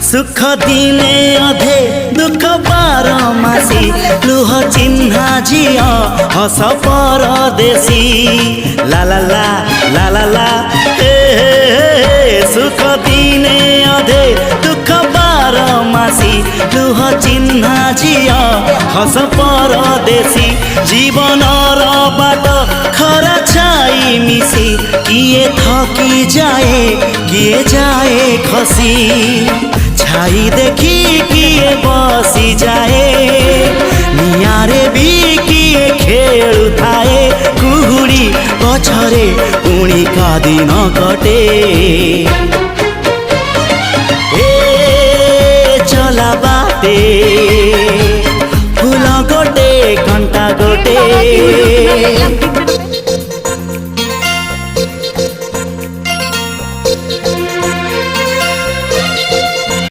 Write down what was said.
सुख दिने अधे दुख बारमासी लुह चिन्हा झिया हस परदेशी ला ला ला ला ला ला हे सुख दिने अधे दुख बारमासी लुह चिन्हा झिया हस परदेशी जीवन बाट खरा छाई मिसी किए थकी जाए किए जाए खसी छाई देखी किए बसी जाए नियारे भी किए खेलु थाए कुहुड़ी गछरे पुणी का दिन कटे ए चला बाटे फूल गोटे घंटा गोटे।